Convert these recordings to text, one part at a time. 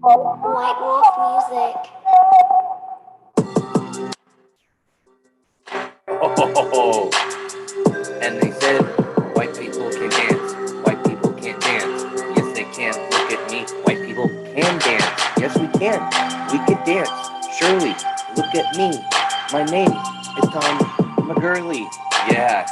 White Wolf music. Oh, and they said white people can dance. White people can't dance. Yes, they can. Look at me. White people can dance. Yes, we can. We could dance. Surely. Look at me. My name is Tom McGurley. Yeah.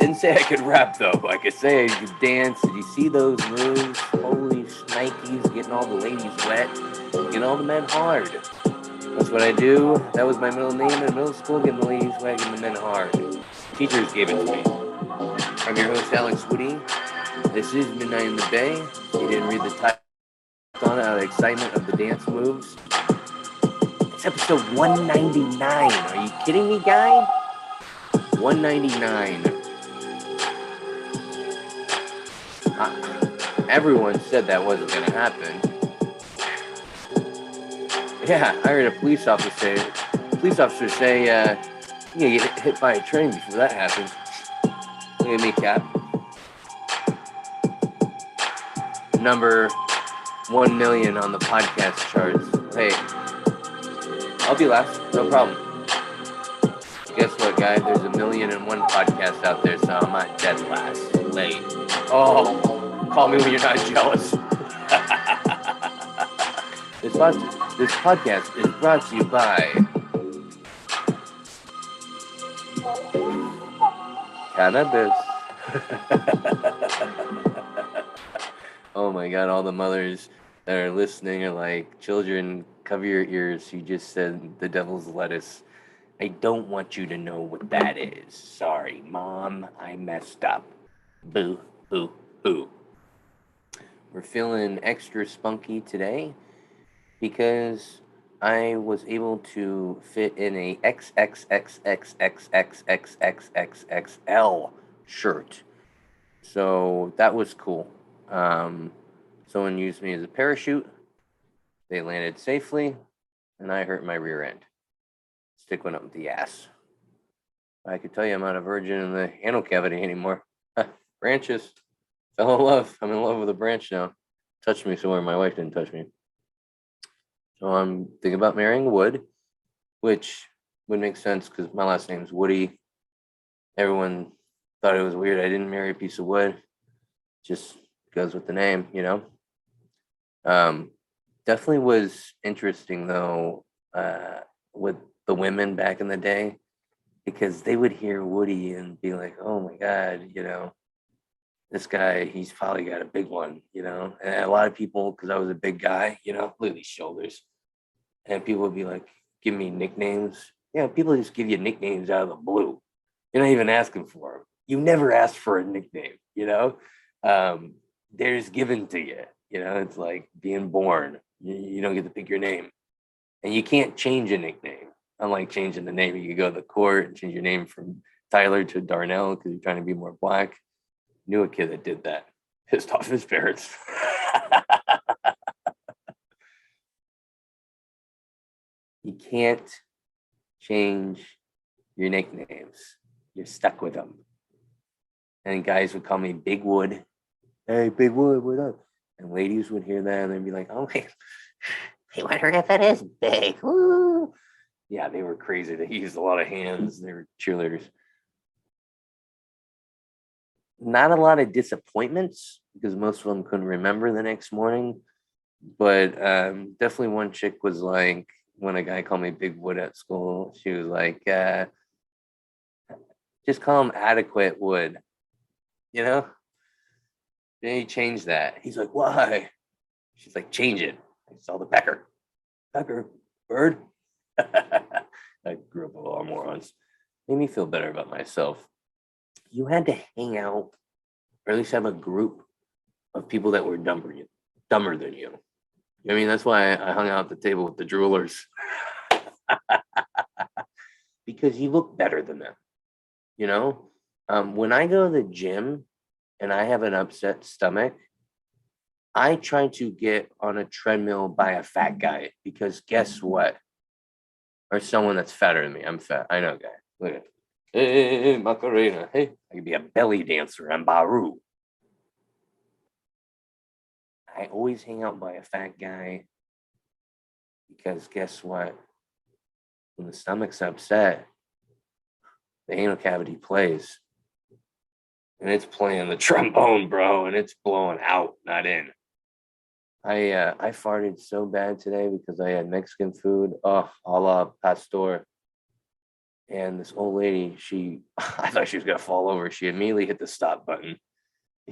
Didn't say I could rap though. I could say I could dance. Did you see those moves? Holy shnikes, getting all the ladies wet, getting all the men hard. That's what I do. That was my middle name in middle school, getting the ladies wet, getting the men hard. Teachers gave it to me. I'm your host, Alex Woody. This is Midnight in the Bay. You didn't read the title on it out of excitement of the dance moves. It's episode 199. Are you kidding me, guy? 199. Everyone said that wasn't going to happen. Yeah, I heard a police officer say, you get hit by a train before that happens. Look at me, Cap. Number 1 million on the podcast charts. Hey, I'll be last, no problem. Guess what, guy? There's 1,000,001 podcasts out there, so I'm not dead last. Late. Oh, call me when you're not jealous. This podcast is brought to you by cannabis. Oh my God, all the mothers that are listening are like, children, cover your ears. You just said the devil's lettuce. I don't want you to know what that is. Sorry, Mom, I messed up. Boo, boo, boo. We're feeling extra spunky today because I was able to fit in a XXXXXXXXXXL shirt. So that was cool. Someone used me as a parachute. They landed safely, and I hurt my rear end. Stick went up the ass. I could tell you I'm not a virgin in the anal cavity anymore. Branches. Fell in love. I'm in love with a branch now. Touched me somewhere my wife didn't touch me. So I'm thinking about marrying Wood, which would make sense because my last name's Woody. Everyone thought it was weird I didn't marry a piece of wood. Just goes with the name, you know. Definitely was interesting though with the women back in the day because they would hear Woody and be like, "Oh my God, you know, this guy, he's probably got a big one, you know." And a lot of people, because I was a big guy, you know, look at these shoulders, and people would be like, give me nicknames. You know, people just give you nicknames out of the blue. You're not even asking for them. You never asked for a nickname, you know. They're just given to you. You know, it's like being born. You don't get to pick your name, and you can't change a nickname. Unlike changing the name, you can go to the court and change your name from Tyler to Darnell because you're trying to be more black. Knew a kid that did that. Pissed off his parents. You can't change your nicknames. You're stuck with them. And guys would call me Big Wood. Hey, Big Wood, what up? And ladies would hear that and they'd be like, "Oh, hey, I wonder if it is big." Woo. Yeah, they were crazy. They used a lot of hands. They were cheerleaders. Not a lot of disappointments because most of them couldn't remember the next morning. But definitely one chick was like, when a guy called me Big Wood at school, she was like, just call him Adequate Wood, you know? Then he changed that. He's like, why? She's like, change it. I saw the pecker. Pecker, bird. I grew up with a lot of morons. Made me feel better about myself. You had to hang out, or at least have a group of people that were dumber than you. I mean, that's why I hung out at the table with the droolers. Because you look better than them, you know? When I go to the gym and I have an upset stomach, I try to get on a treadmill by a fat guy because guess what? Or someone that's fatter than me. I'm fat. I know, guy. Look at it. Hey, Macarena. Hey, I could be a belly dancer. I'm Baru. I always hang out by a fat guy Because guess what? When the stomach's upset, the anal cavity plays. And it's playing the trombone, bro, and it's blowing out, not in. I farted so bad today because I had Mexican food, a la pastor. And this old lady, I thought she was gonna fall over. She immediately hit the stop button.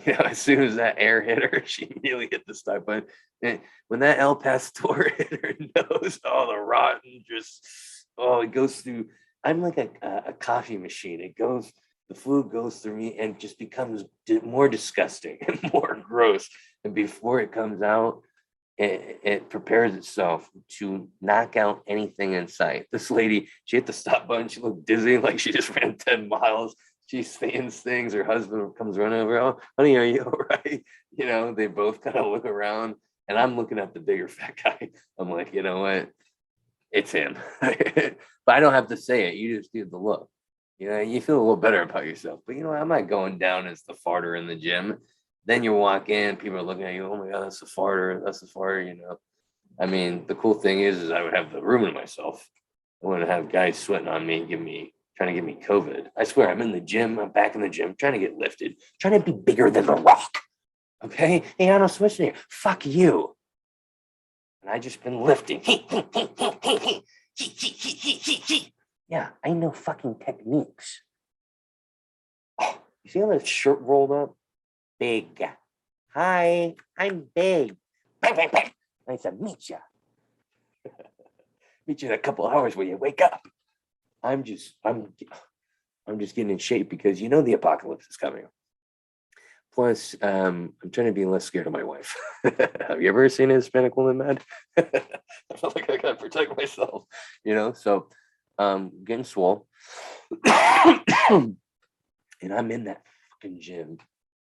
As soon as that air hit her, she immediately hit the stop button. And when that El Pastor hit her nose, the rotten it goes through. I'm like a coffee machine. The food goes through me and just becomes more disgusting and more gross. And before it comes out, it prepares itself to knock out anything in sight. This lady, she hit the stop button. She looked dizzy, like she just ran 10 miles. She saying things. Her husband comes running over. Oh, honey, are you all right? They both kind of look around, and I'm looking at the bigger fat guy. I'm like, you know what? It's him. But I don't have to say it. You just give the look. You feel a little better about yourself. But I'm not going down as the farter in the gym. Then you walk in, people are looking at you. Oh my God, that's a farter. That's a farter. I mean, the cool thing is I would have the room to myself. I wouldn't have guys sweating on me and trying to give me COVID. I swear, I'm in the gym. I'm back in the gym, trying to get lifted, trying to be bigger than The Rock. Okay? Hey, Arnold Schwarzenegger, fuck you. And I just been lifting. Yeah, I know fucking techniques. Oh, you see how that shirt rolled up? Big. Hi, I'm big. Nice to meet you. Meet you in a couple hours when you wake up. I'm just getting in shape because the apocalypse is coming. Plus, I'm trying to be less scared of my wife. Have you ever seen a Hispanic woman mad? I feel like I gotta protect myself, So, getting swole, and I'm in that fucking gym,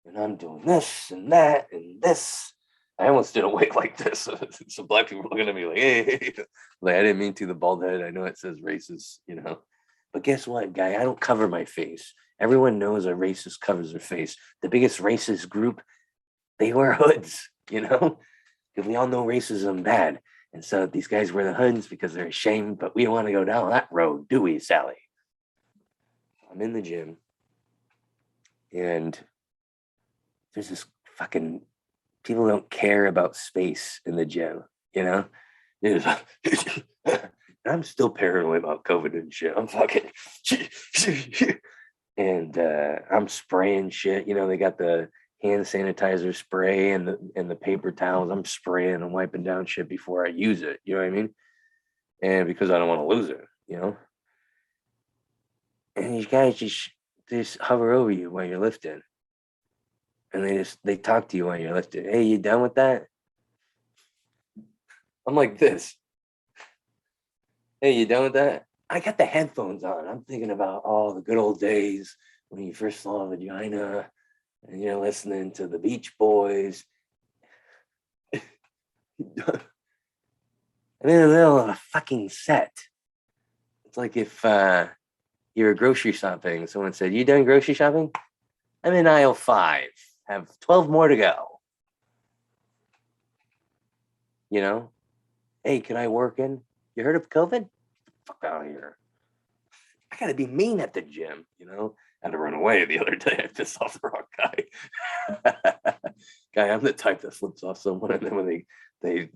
and I'm doing this and that and this. I almost did a wig like this. So black people were looking at me like, hey, like I didn't mean to. The bald head. I know it says racist, But guess what, guy? I don't cover my face. Everyone knows a racist covers their face. The biggest racist group, they wear hoods, because we all know racism bad. And so these guys wear the hoods because they're ashamed, but we don't want to go down that road, do we, Sally? I'm in the gym, and there's this fucking people don't care about space in the gym, I'm still paranoid about COVID and shit. I'm fucking and I'm spraying shit. They got the hand sanitizer spray and the paper towels. I'm spraying and wiping down shit before I use it. You know what I mean? And because I don't want to lose it, And these guys just hover over you while you're lifting. And they talk to you while you're lifting. Hey, you done with that? I'm like this. Hey, you done with that? I got the headphones on. I'm thinking about all the good old days when you first saw a vagina and you're listening to the Beach Boys. And then in the middle of a fucking set. It's like if you're grocery shopping, someone said, you done grocery shopping? I'm in aisle 5. Have 12 more to go. Hey, can I work in? You heard of COVID? Fuck out of here. I gotta be mean at the gym, I had to run away the other day. I pissed off the wrong guy. Guy, I'm the type that flips off someone, and then when they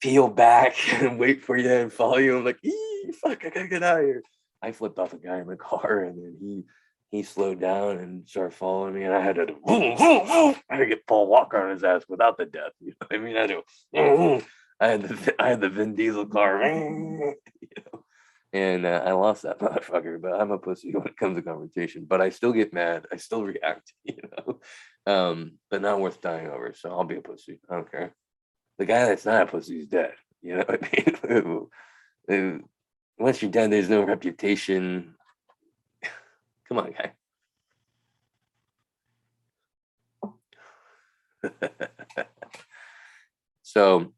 peel back and wait for you and follow you, I'm like, fuck, I gotta get out of here. I flipped off a guy in the car, and then he slowed down and started following me, and I had to I had to get Paul Walker on his ass without the death. You know what I mean? I had the Vin Diesel car, and I lost that motherfucker. But I'm a pussy when it comes to confrontation. But I still get mad. I still react, but not worth dying over. So I'll be a pussy. I don't care. The guy that's not a pussy is dead. You know what I mean? Once you're dead, there's no reputation. Come on, guy. So,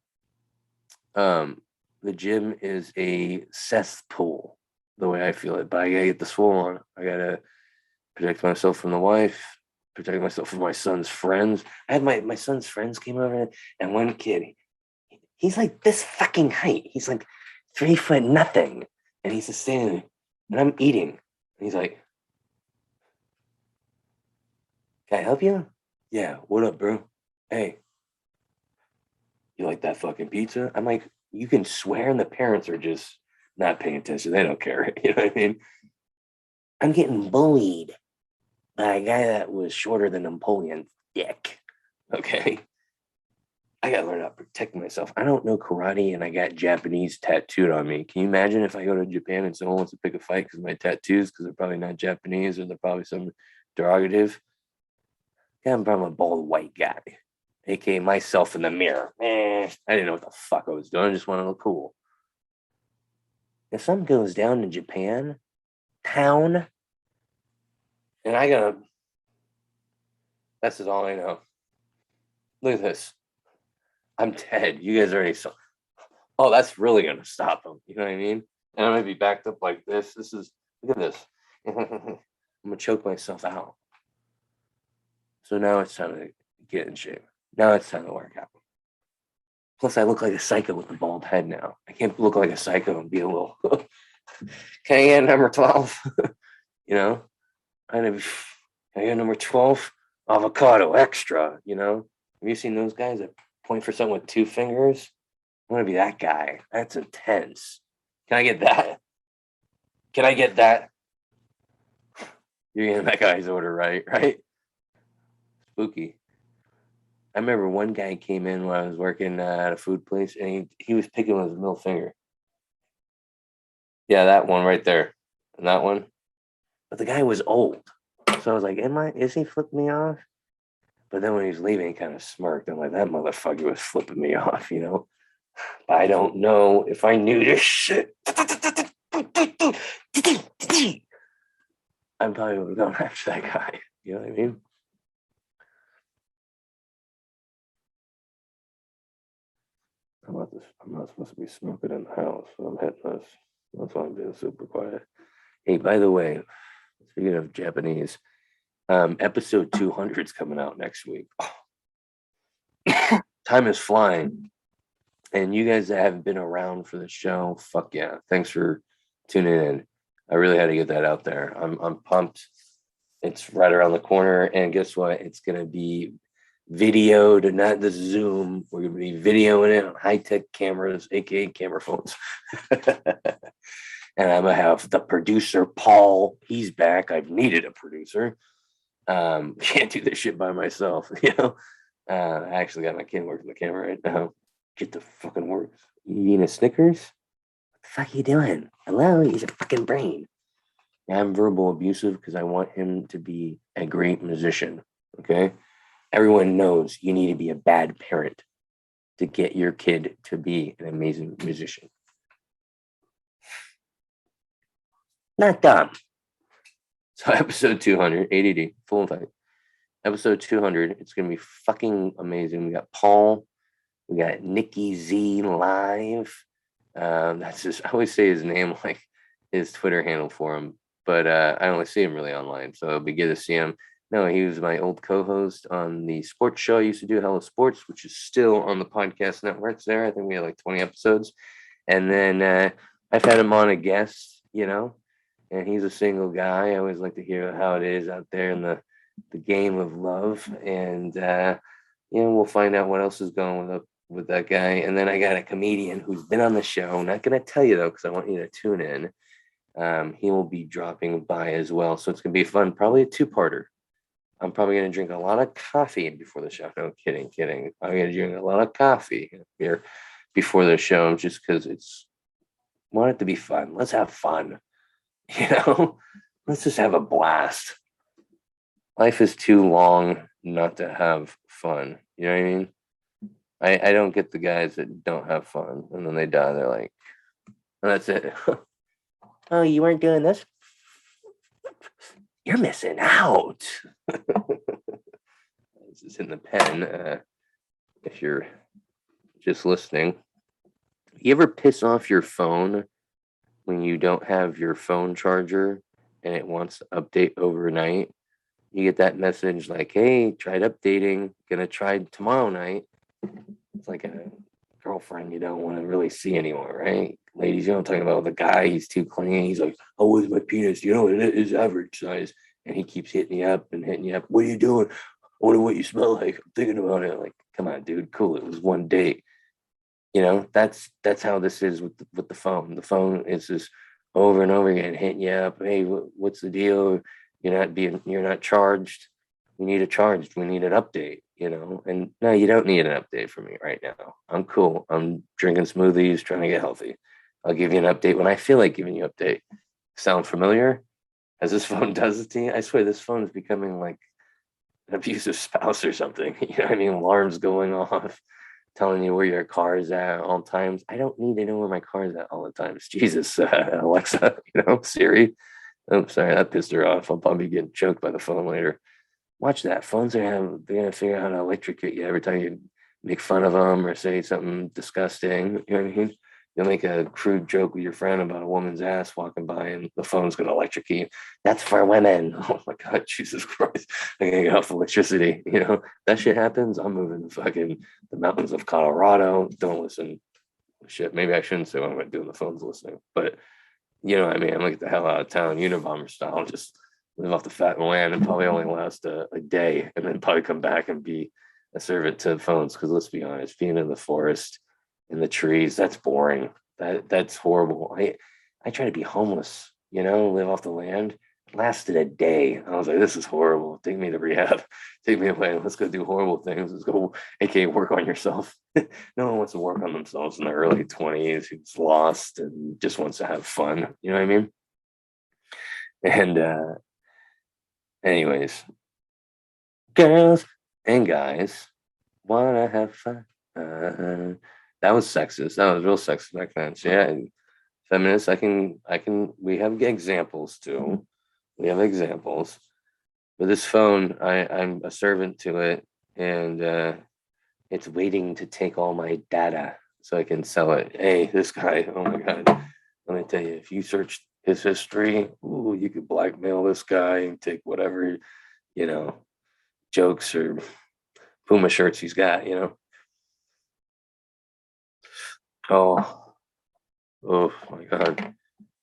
the gym is a cesspool, the way I feel it. But I gotta get the swole on. I gotta protect myself from the wife, protect myself from my son's friends. I had my son's friends came over, and one kid, He's like this fucking height. He's like 3 foot nothing. And he's just standing there, and I'm eating. And he's like, can I help you? Yeah, what up, bro? Hey, you like that fucking pizza? I'm like, you can swear, and the parents are just not paying attention. They don't care. You know what I mean? I'm getting bullied by a guy that was shorter than Napoleon's dick. Okay. I gotta learn how to protect myself. I don't know karate, and I got Japanese tattooed on me. Can you imagine if I go to Japan and someone wants to pick a fight because of my tattoos, because they're probably not Japanese or they're probably some derogative? Yeah, I'm probably a bald white guy, aka myself in the mirror. I didn't know what the fuck I was doing. I just wanted to look cool. If something goes down in Japan, town, and I gotta, that's just all I know. Look at this. I'm dead. You guys already saw. Oh, that's really gonna stop them. You know what I mean? And I'm gonna be backed up like this. This is, look at this. I'm gonna choke myself out. So now it's time to get in shape. Now it's time to work out. Plus, I look like a psycho with a bald head now. I can't look like a psycho and be a little. Can I get number 12? You know, can I get number 12? Avocado extra. You know, have you seen those guys that point for someone with 2 fingers? I want to be that guy. That's intense. Can I get that? Can I get that? You're getting that guy's order, right? Right? Spooky. I remember one guy came in when I was working at a food place, and he was picking with his middle finger. Yeah, that one right there. And that one. But the guy was old. So I was like, is he flipping me off? But then when he was leaving, he kind of smirked. I'm like, that motherfucker was flipping me off, you know? I don't know if I knew this shit. I probably would have gone after that guy. You know what I mean? I'm not supposed to be smoking in the house, so I'm hitting this. That's why I'm being super quiet. Hey, by the way, speaking of Japanese, episode 200 is coming out next week. Time is flying. And you guys that haven't been around for the show, fuck yeah. Thanks for tuning in. I really had to get that out there. I'm pumped. It's right around the corner. And guess what? It's going to be videoed, not the Zoom. We're going to be videoing it on high-tech cameras, aka camera phones. And I'm going to have the producer, Paul. He's back. I've needed a producer. Can't do this shit by myself, you know? I actually got my kid working the camera right now. Get the fucking works. You eating a Snickers? What the fuck are you doing? Hello? He's a fucking brain. I'm verbal abusive because I want him to be a great musician, okay? Everyone knows you need to be a bad parent to get your kid to be an amazing musician. Not dumb. So episode 200, ADD, full effect. Episode 200, it's going to be fucking amazing. We got Paul. We got Nikki Z live. That's just, I always say his name like his Twitter handle for him, but I only see him really online, so it'll be good to see him. No, he was my old co-host on the sports show I used to do, Hello Sports, which is still on the podcast networks there. I think we had like 20 episodes. And then I've had him on a guest, you know, and he's a single guy. I always like to hear how it is out there in the game of love. And, you know, we'll find out what else is going with that guy. And then I got a comedian who's been on the show. I'm not going to tell you, though, because I want you to tune in. He will be dropping by as well. So it's going to be fun, probably a 2-parter. I'm probably going to drink a lot of coffee before the show. No, kidding. I'm going to drink a lot of coffee here before the show just because want it to be fun. Let's have fun. You know, let's just have a blast. Life is too long not to have fun. You know what I mean? I don't get the guys that don't have fun and then they die. They're like, oh, that's it. Oh, you weren't doing this? You're missing out. This is in the pen. If you're just listening, you ever piss off your phone when you don't have your phone charger and it wants to update overnight? You get that message like, hey, tried updating, gonna try tomorrow night. It's like a girlfriend you don't want to really see anymore, right? Ladies, you know what I'm talking about. The guy, he's too clingy. He's like, "Oh, where's my penis? You know, it is average size." And he keeps hitting you up and hitting you up. What are you doing? I wonder what you smell like. I'm thinking about it. Like, come on, dude, cool. It was one date. You know, that's how this is with the phone. The phone is just over and over again hitting you up. Hey, what's the deal? You're not charged. We need a charged. We need an update. You know, and no, you don't need an update from me right now. I'm cool. I'm drinking smoothies, trying to get healthy. I'll give you an update when I feel like giving you an update. Sound familiar? As this phone does it to you, I swear this phone is becoming like an abusive spouse or something. You know what I mean? Alarms going off, telling you where your car is at all times. I don't need to know where my car is at all the times. Jesus, Alexa, Siri. Oh, sorry, that pissed her off. I'll probably get choked by the phone later. Watch that. They're gonna figure out how to electrocute you every time you make fun of them or say something disgusting. You know what I mean? You'll make a crude joke with your friend about a woman's ass walking by, and the phone's gonna electrocute you. That's for women. Oh my god, Jesus Christ! I'm gonna get off electricity. That shit happens. I'm moving to fucking the mountains of Colorado. Don't listen. Shit, maybe I shouldn't say what I'm gonna do when the phone's listening, but you know what I mean? I'm gonna get the hell out of town, Unabomber style, just live off the fat land and probably only last a day, and then probably come back and be a servant to phones. Because let's be honest, being in the forest, in the trees, that's boring. That's horrible. I try to be homeless, live off the land. Lasted a day. I was like, this is horrible. Take me to rehab. Take me away. Let's go do horrible things. Let's go, aka work on yourself. No one wants to work on themselves in their early 20s who's lost and just wants to have fun. You know what I mean? And anyways, girls and guys wanna have fun. That was sexist. That was real sexist back then. So yeah, feminists, we have examples too. We have examples. But this phone, I'm a servant to it, and it's waiting to take all my data so I can sell it. Hey, this guy, oh my God. Let me tell you, if you search his history, ooh, you could blackmail this guy and take whatever, jokes or Puma shirts he's got. Oh, oh my God.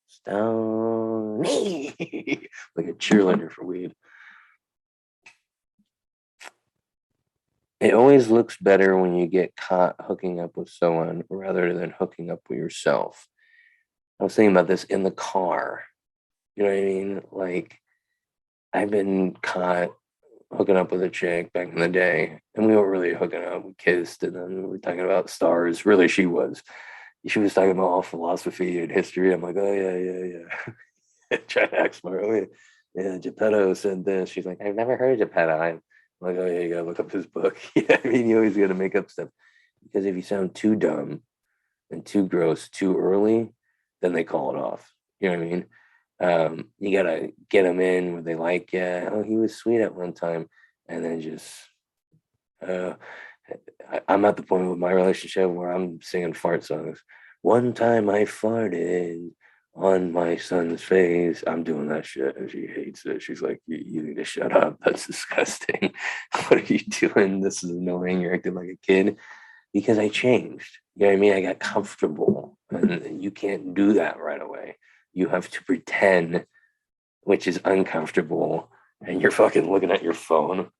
Stony. Like a cheerleader for weed. It always looks better when you get caught hooking up with someone rather than hooking up with yourself. I was thinking about this in the car. You know what I mean? Like, I've been caught hooking up with a chick back in the day, and we weren't really hooking up. We kissed, and then we were talking about stars. Really, she was. She was talking about all philosophy and history. I'm like, oh, yeah. Trying to act smart. Oh, yeah, Geppetto said this. She's like, I've never heard of Geppetto. I'm like, oh, yeah, you got to look up his book. Yeah, I mean, you always got to make up stuff. Because if you sound too dumb and too gross too early, then they call it off. You know what I mean? You gotta get them in where they like, yeah, oh, he was sweet at one time, and then just I'm at the point with my relationship where I'm singing fart songs. One time I farted on my son's face. I'm doing that shit, and she hates it. She's like, you need to shut up. That's disgusting. What are you doing? This is annoying. You're acting like a kid. Because I changed. You know what I mean? I got comfortable, and you can't do that right away. You have to pretend, which is uncomfortable, and you're fucking looking at your phone.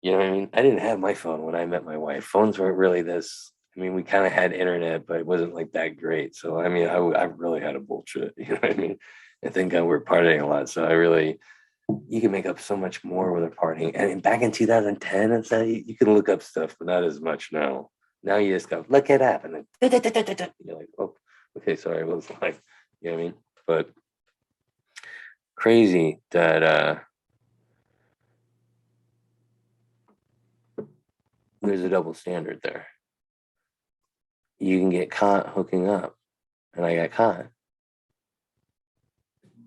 You know what I mean? I didn't have my phone when I met my wife. Phones weren't really this. I mean, we kind of had internet, but it wasn't like that great. So, I mean, I really had a bullshit. You know what I mean? I think we're partying a lot. So you can make up so much more with a partying. I mean, back in 2010 and stuff, you can look up stuff, but not as much now. Now you just go, look it up. And then you're like, oh, okay, sorry. It was like, you know what I mean? But crazy that there's a double standard there. You can get caught hooking up, and I got caught.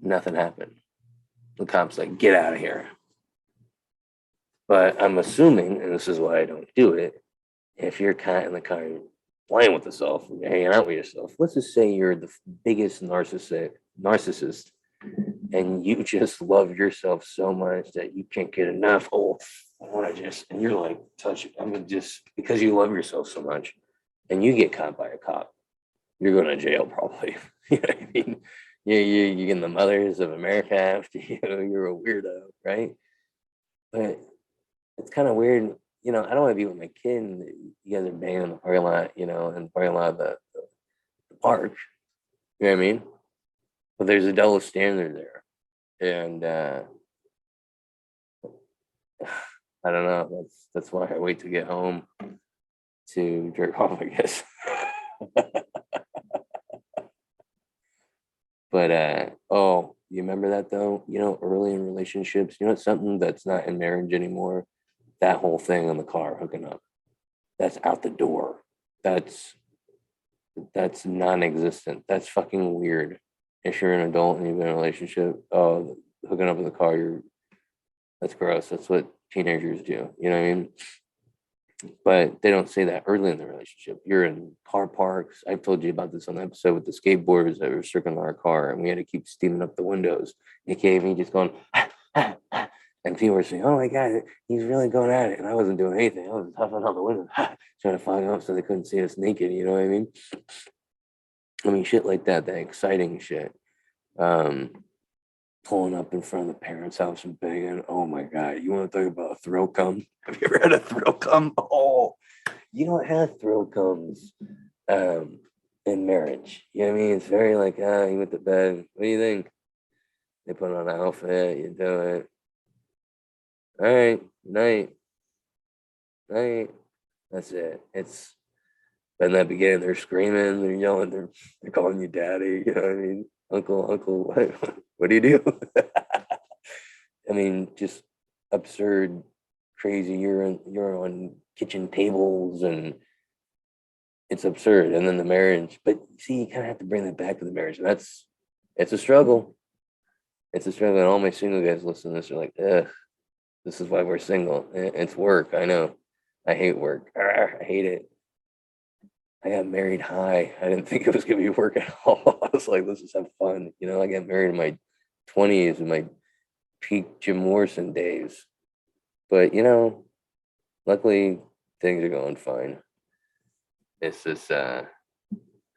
Nothing happened. The cop's like, get out of here. But I'm assuming, and this is why I don't do it, if you're caught in the car playing with yourself, and you're hanging out with yourself, let's just say you're the biggest narcissist, and you just love yourself so much that you can't get enough. Oh, I want to and you're like, touch it. I mean, just because you love yourself so much, and you get caught by a cop, you're going to jail probably. You know what I mean? You're getting the mothers of America after you. You're a weirdo, right? But it's kind of weird. You know, I don't want to be with my kid and you guys are banging in the parking lot, you know, in the parking lot of the park. You know what I mean? But there's a double standard there. And I don't know. That's why I wait to get home to jerk off, I guess. But oh, you remember that though? You know, early in relationships, you know, it's something that's not in marriage anymore. That whole thing on the car hooking up. That's out the door. That's non-existent. That's fucking weird. If you're an adult and you've been in a relationship, oh, hooking up in the car, that's gross. That's what teenagers do. You know what I mean? But they don't say that early in the relationship. You're in car parks. I've told you about this on the episode with the skateboarders that were circling our car, and we had to keep steaming up the windows. AKA me just going, and people were saying, "Oh my god, he's really going at it," and I wasn't doing anything. I was huffing out the window, trying to fog up so they couldn't see us naked. You know what I mean? I mean, shit like that exciting shit. Pulling up in front of the parents' house and banging. Oh my god, you want to talk about a thrill come? Have you ever had a thrill come? Oh, you don't have thrill comes in marriage. You know what I mean? It's very like, you went to bed. What do you think? They put on an outfit, you do it. All right, night. That's it. It's in that beginning, they're screaming, they're yelling, they're calling you daddy. You know what I mean? Uncle, what do you do? I mean, just absurd, crazy. You're on kitchen tables, and it's absurd. And then the marriage, but see, you kind of have to bring that back to the marriage. And it's a struggle. It's a struggle. And all my single guys listen to this are like, ugh, this is why we're single. It's work. I know. I hate work. I hate it. I got married high. I didn't think it was gonna be work at all. I was like, let's just have fun. You know, I got married in my 20s in my peak Jim Morrison days. But you know, luckily things are going fine. It's just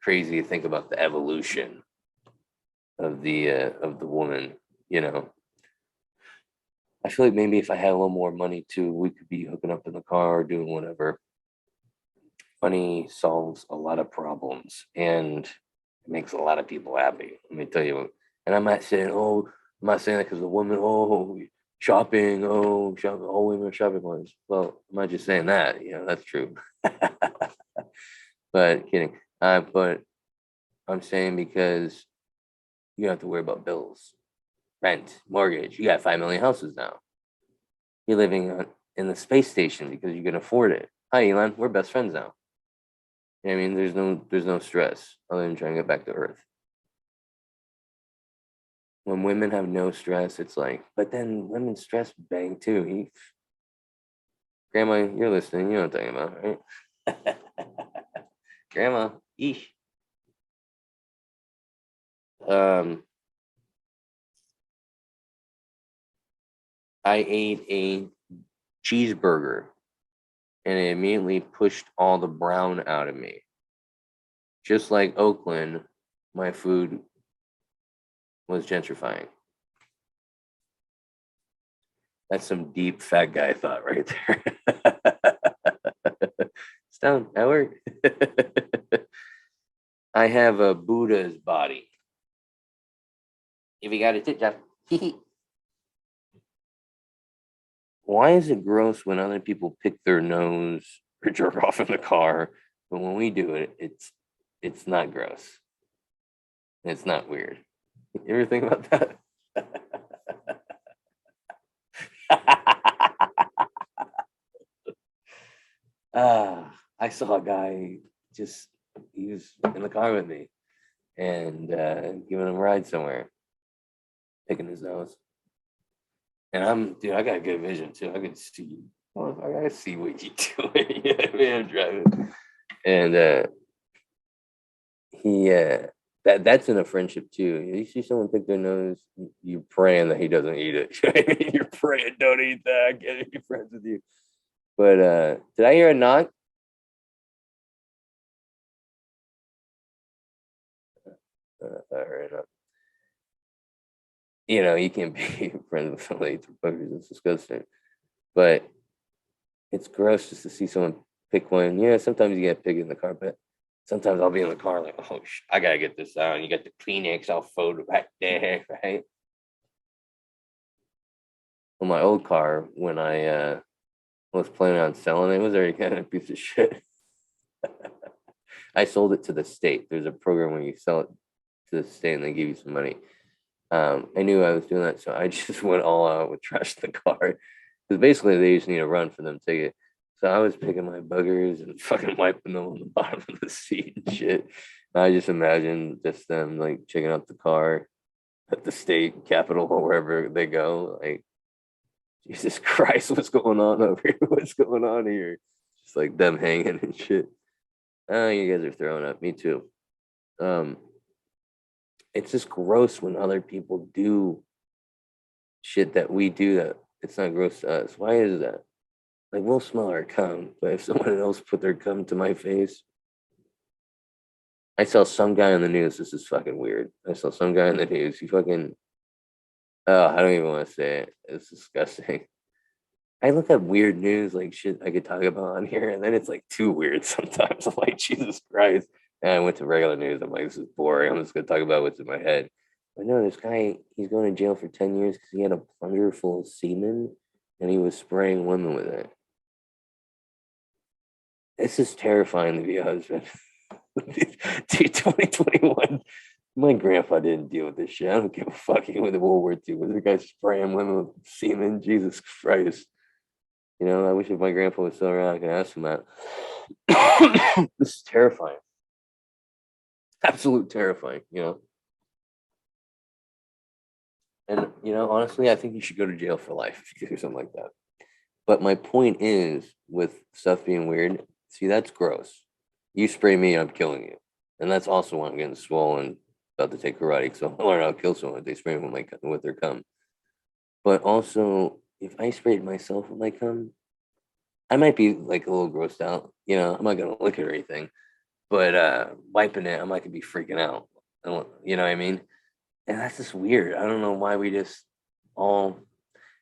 crazy to think about the evolution of the woman, you know. I feel like maybe if I had a little more money too, we could be hooking up in the car or doing whatever. Money solves a lot of problems and it makes a lot of people happy. Let me tell you. And I'm not saying that because the woman, shopping, all women are shopping ones. Well, I'm not just saying that, you know, that's true. But kidding. But I'm saying because you don't have to worry about bills, rent, mortgage. You got 5 million houses now. You're living in the space station because you can afford it. Hi, Elon. We're best friends now. I mean, there's no stress other than trying to get back to Earth. When women have no stress, it's like, but then women stress bang too. Grandma, you're listening. You know what I'm talking about, right? Grandma, eesh. I ate a cheeseburger and it immediately pushed all the brown out of me. Just like Oakland, my food was gentrifying. That's some deep fat guy thought right there. It's down at work. I have a Buddha's body. If you got a tit job. Why is it gross when other people pick their nose or jerk off in the car, but when we do it, it's not gross. It's not weird. You ever think about that? I saw a guy he was in the car with me and giving him a ride somewhere, picking his nose. And I got good vision too. I can see, I gotta see what you're doing. You know what I mean? I'm driving. And that's in a friendship too. You see someone pick their nose, you're praying that he doesn't eat it. You know what I mean? You're praying, don't eat that. I can't be friends with you. But did I hear a knock? You can't be friends with somebody that eats buggers. It's disgusting. But it's gross just to see someone pick one. Yeah, sometimes you get pig in the carpet. Sometimes I'll be in the car like, oh, I gotta get this out. And you got the Kleenex all folded back there, right? On my old car, when I was planning on selling it, was already kind of a piece of shit. I sold it to the state. There's a program where you sell it to the state and they give you some money. I knew I was doing that, so I just went all out with trash in the car. Because basically they just need a run for them to take it. So I was picking my buggers and fucking wiping them on the bottom of the seat and shit. And I just imagined just them like checking out the car at the state capitol or wherever they go. Like, Jesus Christ, what's going on over here? What's going on here? Just like them hanging and shit. Oh, you guys are throwing up. Me too. It's just gross when other people do shit that we do that it's not gross to us. Why is that? Like, we'll smell our cum, but if someone else put their cum to my face, I saw some guy on the news. This is fucking weird. I saw some guy on the news. He fucking, oh, I don't even want to say it. It's disgusting. I look at weird news, like shit I could talk about on here, and then it's like too weird sometimes. I'm like, Jesus Christ. And I went to regular news. I'm like, this is boring. I'm just going to talk about what's in my head. But no, this guy, he's going to jail for 10 years because he had a plunger full of semen and he was spraying women with it. This is terrifying to be a husband. Dude, 2021. My grandpa didn't deal with this shit. I don't give a fuck. He went to World War II. Was the guy spraying women with semen? Jesus Christ. I wish if my grandpa was still around, I could ask him that. This is terrifying. Absolute terrifying, And, honestly, I think you should go to jail for life if you do something like that. But my point is, with stuff being weird, see, that's gross. You spray me, I'm killing you. And that's also why I'm getting swollen, about to take karate, so I'll learn how to kill someone if they spray me with their cum. But also, if I sprayed myself with my cum, I might be like a little grossed out. I'm not going to lick it or anything. But wiping it, I might be freaking out. You know what I mean? And that's just weird. I don't know why we just all...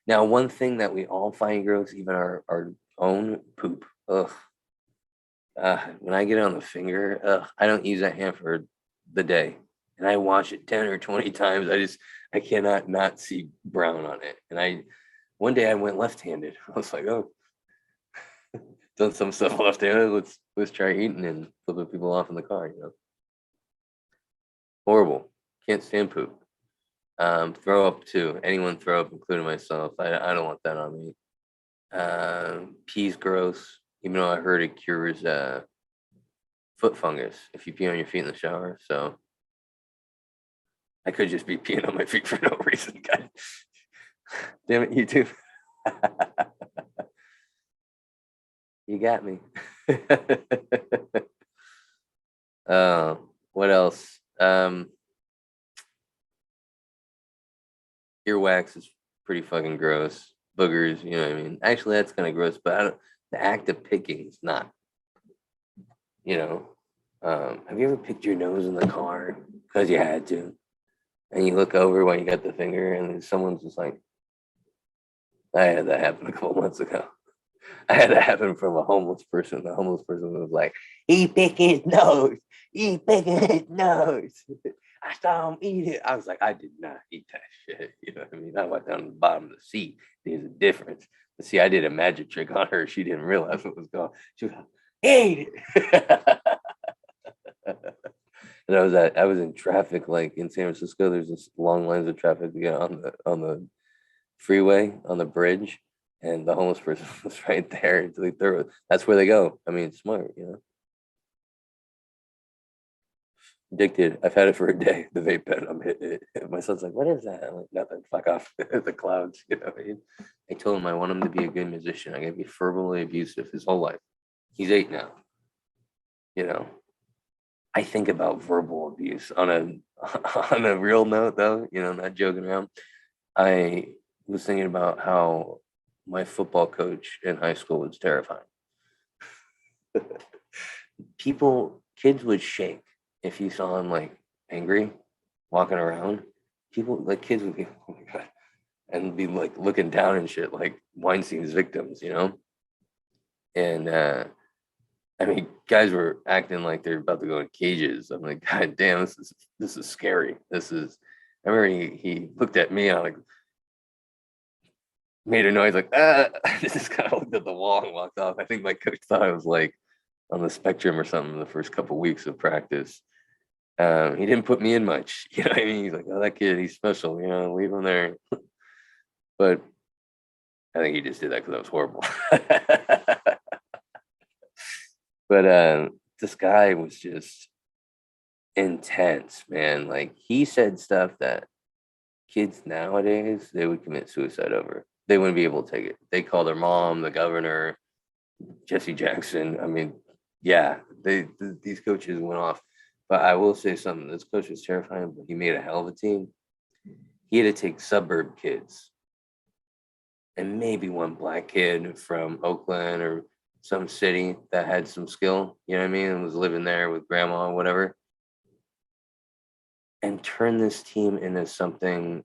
Now, one thing that we all find gross, even our own poop. Ugh. When I get it on the finger, I don't use that hand for the day. And I wash it 10 or 20 times. I cannot not see brown on it. And one day I went left-handed. I was like, oh, done some stuff left-handed. Let's try eating and flipping people off in the car, Horrible. Can't stand poop. Throw up too. Anyone throw up, including myself. I don't want that on me. Pee's gross, even though I heard it cures foot fungus if you pee on your feet in the shower. So I could just be peeing on my feet for no reason, guys. Damn it, YouTube. You got me. What else? Earwax is pretty fucking gross. Boogers, you know what I mean? Actually, that's kind of gross, but the act of picking is not. Have you ever picked your nose in the car because you had to? And you look over when you got the finger, and then someone's just like, I had that happen a couple months ago. I had that happen from a homeless person. The homeless person was like, he picking his nose. He picking his nose. I saw him eat it. I was like, I did not eat that shit. You know what I mean? I went down to the bottom of the seat. There's a difference. But see, I did a magic trick on her. She didn't realize what was going on. She was like, ate it. And I was in traffic, like in San Francisco. There's this long lines of traffic to get on the freeway, on the bridge. And the homeless person was right there. That's where they go. I mean, it's smart, Addicted. I've had it for a day. The vape pen. I'm hitting it. My son's like, "What is that?" I'm like, "Nothing. Fuck off." The clouds. I told him I want him to be a good musician. I gotta be verbally abusive his whole life. He's 8 now. I think about verbal abuse on a real note, though. Not joking around. I was thinking about how my football coach in high school was terrifying. Kids would shake if you saw him like angry. walking around, people like kids would be, oh my God, and be like looking down and shit, like Weinstein's victims, you know? And I mean, guys were acting like they're about to go in cages. I'm like, God damn, this is scary. This is. I remember he looked at me and I like made a noise like ah. Just kind of looked at the wall and walked off. I think my coach thought I was like on the spectrum or something the first couple of weeks of practice. He didn't put me in much. You know what I mean? He's like, oh, that kid, he's special. You know, leave him there. But I think he just did that because I was horrible. But this guy was just intense, man. Like he said stuff that kids nowadays they would commit suicide over. They wouldn't be able to take it. They call their mom, the governor, Jesse Jackson. I mean, yeah, these coaches went off. But I will say something. This coach was terrifying, but he made a hell of a team. He had to take suburb kids and maybe one black kid from Oakland or some city that had some skill, you know what I mean, and was living there with grandma or whatever, and turn this team into something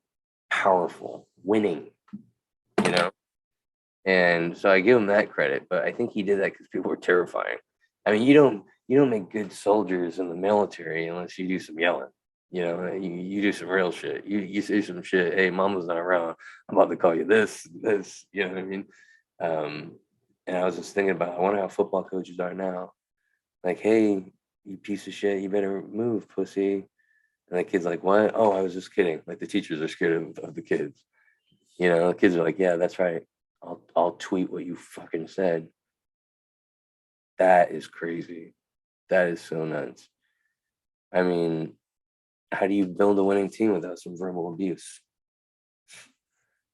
powerful, winning, you know? And so I give him that credit, but I think he did that because people were terrifying. I mean, you don't make good soldiers in the military unless you do some yelling. You know, you do some real shit. You say some shit. Hey, mama's not around. I'm about to call you this. You know what I mean? And I was just thinking about, I wonder how football coaches are now. Like, hey, you piece of shit, you better move, pussy. And the kid's like, what? Oh, I was just kidding. Like the teachers are scared of the kids. You know, the kids are like, yeah, that's right. I'll tweet what you fucking said. That is crazy. That is so nuts. I mean, how do you build a winning team without some verbal abuse?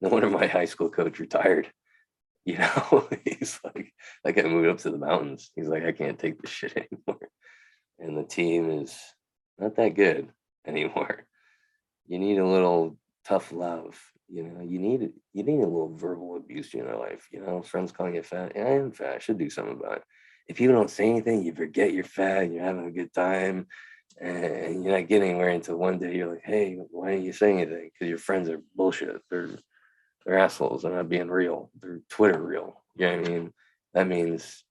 No wonder my high school coach retired. You know, he's like, I got moved up to the mountains. He's like, I can't take this shit anymore. And the team is not that good anymore. You need a little tough love. You know, you need a little verbal abuse in your life. You know, friends calling you fat. Yeah, I am fat. I should do something about it. If people don't say anything, you forget you're fat and you're having a good time and you're not getting anywhere until one day you're like, hey, why didn't you say anything? Because your friends are bullshit. They're assholes. They're not being real. They're Twitter real. You know what I mean? That means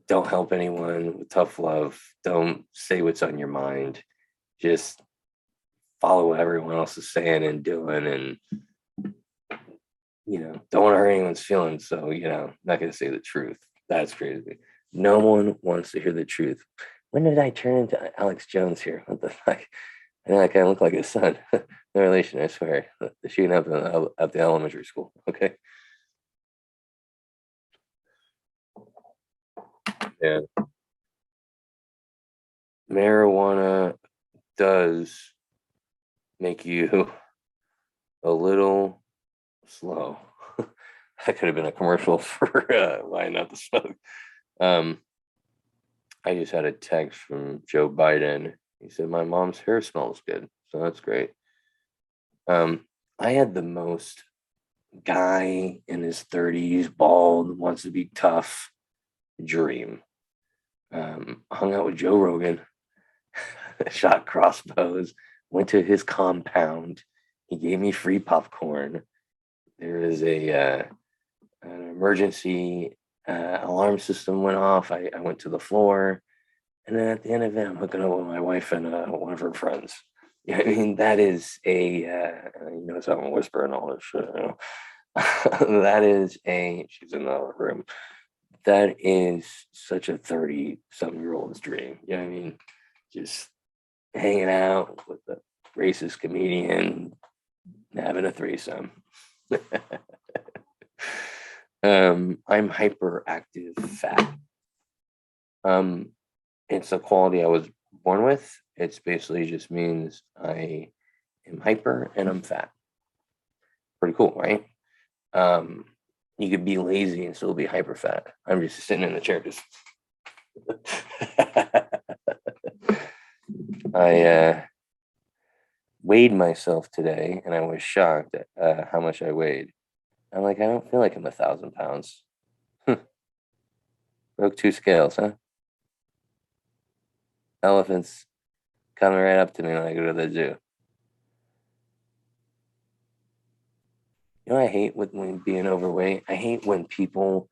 don't help anyone with tough love. Don't say what's on your mind. Just follow what everyone else is saying and doing, and don't want to hurt anyone's feelings. So not gonna say the truth. That's crazy. No one wants to hear the truth. When did I turn into Alex Jones here? What the fuck? I know I kind of look like his son. No relation, I swear. The shooting up at the elementary school. Okay. Yeah. Marijuana does make you a little slow. That could have been a commercial for why not to smoke. I just had a text from Joe Biden. He said, my mom's hair smells good. So that's great. I had the most guy in his 30s, bald, wants to be tough dream. Hung out with Joe Rogan, shot crossbows, went to his compound. He gave me free popcorn. There is an emergency alarm system went off. I went to the floor. And then at the end of it, I'm hooking up with my wife and one of her friends. Yeah, I mean, that is so I'm whispering all this shit. That is she's in the other room. That is such a 30-something-year-old's dream. You know what I mean? Just hanging out with the racist comedian, having a threesome. I'm hyperactive fat. It's a quality I was born with. It's basically just means I am hyper and I'm fat. Pretty cool, right? You could be lazy and still be hyper fat. I'm just sitting in the chair just I weighed myself today and I was shocked at how much I weighed. I'm like, I don't feel like I'm 1,000 pounds. Broke 2 scales, huh? Elephants coming right up to me when I go to the zoo. You know what I hate with when being overweight? I hate when people,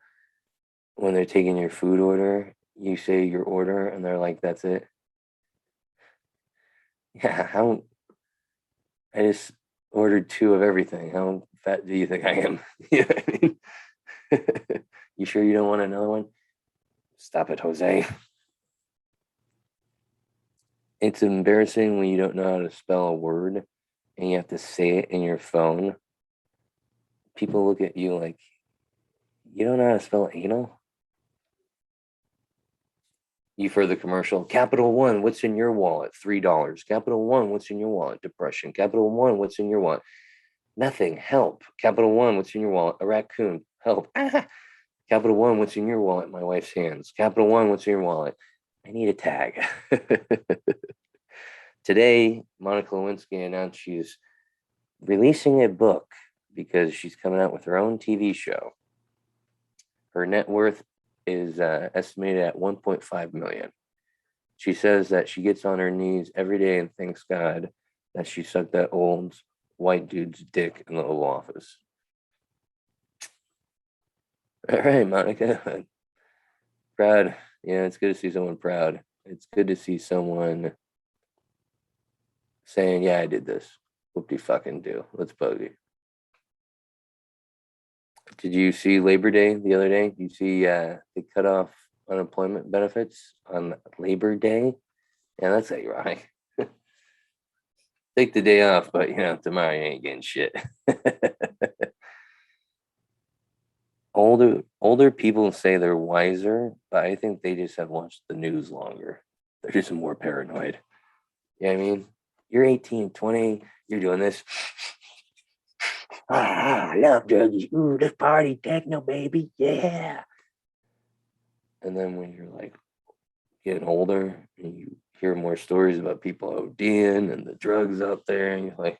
when they're taking your food order, you say your order and they're like, that's it. Yeah, how I just ordered 2 of everything. How fat do you think I am? You know what I mean? You sure you don't want another one? Stop it, Jose. It's embarrassing when you don't know how to spell a word and you have to say it in your phone. People look at you like, you don't know how to spell anal? You've heard the commercial. Capital One, what's in your wallet? $3. Capital One, what's in your wallet? Depression. Capital One, what's in your wallet? Nothing. Help. Capital One, what's in your wallet? A raccoon. Help. Ah. Capital One, what's in your wallet? My wife's hands. Capital One, what's in your wallet? I need a tag. Today, Monica Lewinsky announced she's releasing a book because she's coming out with her own TV show. Her net worth is estimated at 1.5 million. She says that she gets on her knees every day and thanks God that she sucked that old white dude's dick in the Oval Office. All right, Monica. Proud. Yeah, it's good to see someone proud. It's good to see someone saying, yeah, I did this. Whoop-de-fucking-do. Let's bogey. Did you see Labor Day the other day? You see they cut off unemployment benefits on Labor Day? Yeah, that's ironic. Take the day off, but, tomorrow you ain't getting shit. Older people say they're wiser, but I think they just have watched the news longer. They're just more paranoid. You know what I mean? You're 18, 20, you're doing this. I love drugs. Ooh, this party techno, baby. Yeah. And then when you're like getting older and you hear more stories about people ODing and the drugs out there, and you're like,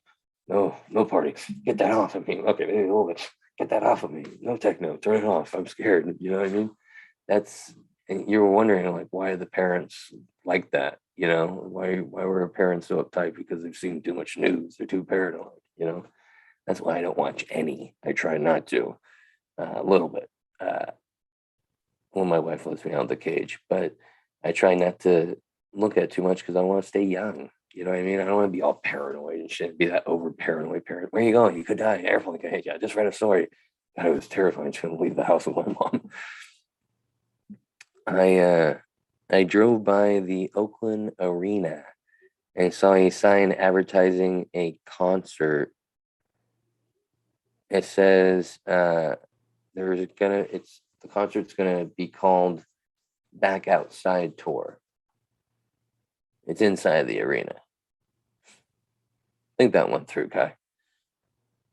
no party. Get that off of me. Okay, maybe a little bit. Get that off of me. No techno. Turn it off. I'm scared. You know what I mean? And you were wondering, like, why are the parents like that? Why were parents so uptight? Because they've seen too much news. They're too paranoid. That's why I don't watch any. I try not to, a little bit. When my wife lets me out of the cage, but I try not to look at too much because I want to stay young. You know what I mean? I don't want to be all paranoid and shit, be that over paranoid parent. Where are you going? You could die. Airplane could hit you. I just read a story. God, it was terrifying. I couldn't leave the house with my mom. I drove by the Oakland Arena and saw a sign advertising a concert. It says the concert's gonna be called Back Outside Tour. It's inside the arena. I think that went through, Kai.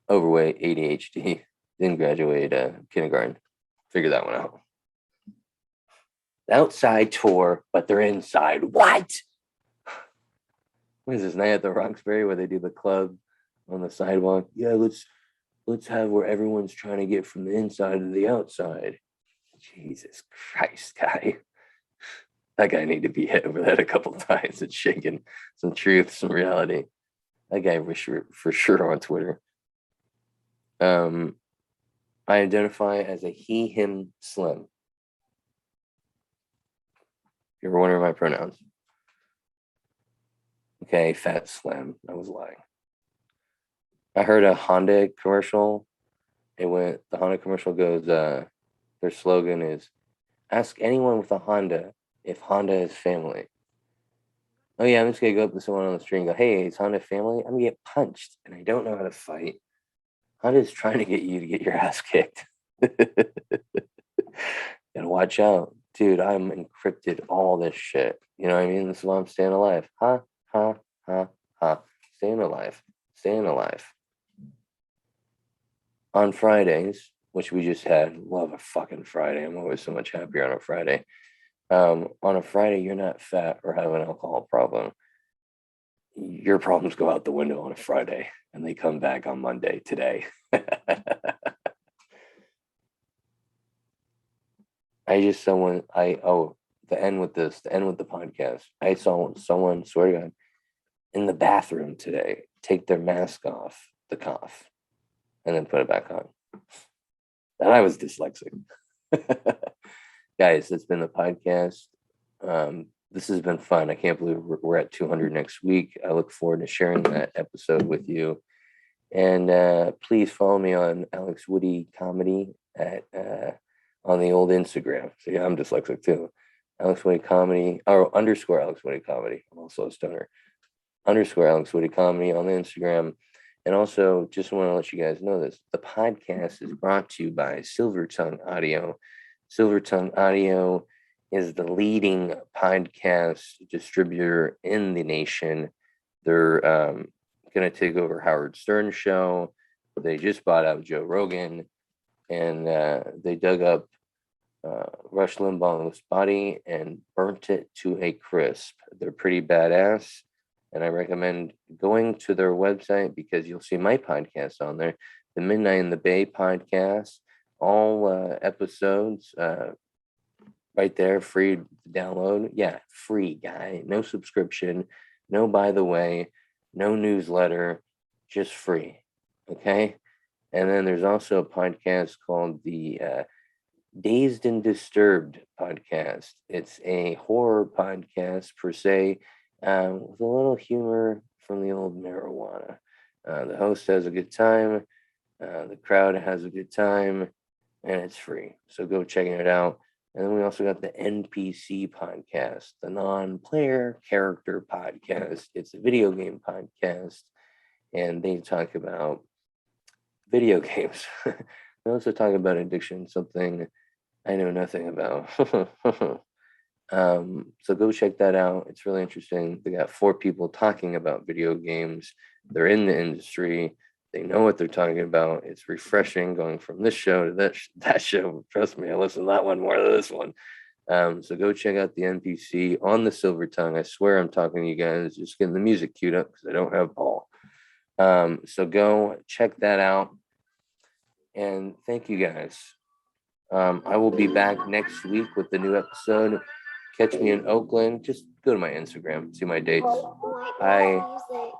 Overweight, ADHD, didn't graduate kindergarten. Figure that one out. Outside tour, but they're inside. What? What is this, Night at the Roxbury where they do the club on the sidewalk? Yeah, let's have where everyone's trying to get from the inside to the outside. Jesus Christ, Kai. That guy need to be hit over that a couple times and shaken some truth, some reality. That guy for sure on Twitter. I identify as a he, him, slim. If you ever wondering my pronouns. Okay, fat, slim. I was lying. I heard a Honda commercial. The Honda commercial goes, their slogan is, ask anyone with a Honda if Honda is family. Oh yeah, I'm just gonna go up to someone on the street and go, hey, is Honda family? I'm gonna get punched and I don't know how to fight. Honda's trying to get you to get your ass kicked. Gotta watch out. Dude, I'm encrypted all this shit. You know what I mean? This is why I'm staying alive. Ha, ha, ha, ha. Staying alive. Staying alive. On Fridays, which we just had, love a fucking Friday. I'm always so much happier on a Friday. On a Friday, you're not fat or have an alcohol problem. Your problems go out the window on a Friday and they come back on Monday today. The end with the podcast. I saw someone, swear to God, in the bathroom today take their mask off, the cough, and then put it back on. And I was dyslexic. Guys, that's been the podcast. This has been fun. I can't believe we're at 200 next week. I look forward to sharing that episode with you. And please follow me on Alex Woody Comedy at on the old Instagram. So yeah, I'm dyslexic too. Alex Woody Comedy or underscore Alex Woody Comedy. I'm also a stoner. Underscore Alex Woody Comedy on the Instagram. And also, just want to let you guys know this. The podcast is brought to you by Silver Tongue Audio. Silver Tongue Audio is the leading podcast distributor in the nation. They're going to take over Howard Stern's show. They just bought out Joe Rogan. And they dug up Rush Limbaugh's body and burnt it to a crisp. They're pretty badass. And I recommend going to their website because you'll see my podcast on there, the Midnight in the Bay podcast, all episodes right there, free to download. Yeah, free, guy. No subscription, no by the way, no newsletter, just free. Okay? And then there's also a podcast called the Dazed and Disturbed podcast. It's a horror podcast per se, with a little humor from the old marijuana. The host has a good time, the crowd has a good time, and it's free. So go checking it out. And then we also got the NPC podcast, the non-player character podcast. It's a video game podcast, and they talk about video games. They also talk about addiction, something I know nothing about. So go check that out. It's really interesting. They got 4 people talking about video games. They're in the industry. They know what they're talking about. It's refreshing going from this show to that show. Trust me, I listen to that one more than this one. So go check out the NPC on the Silver Tongue. I swear I'm talking to you guys, just getting the music queued up because I don't have Paul. So go check that out. And thank you guys. I will be back next week with the new episode. Catch me in Oakland. Just go to my Instagram, see my dates. White Bye. Wolf Music.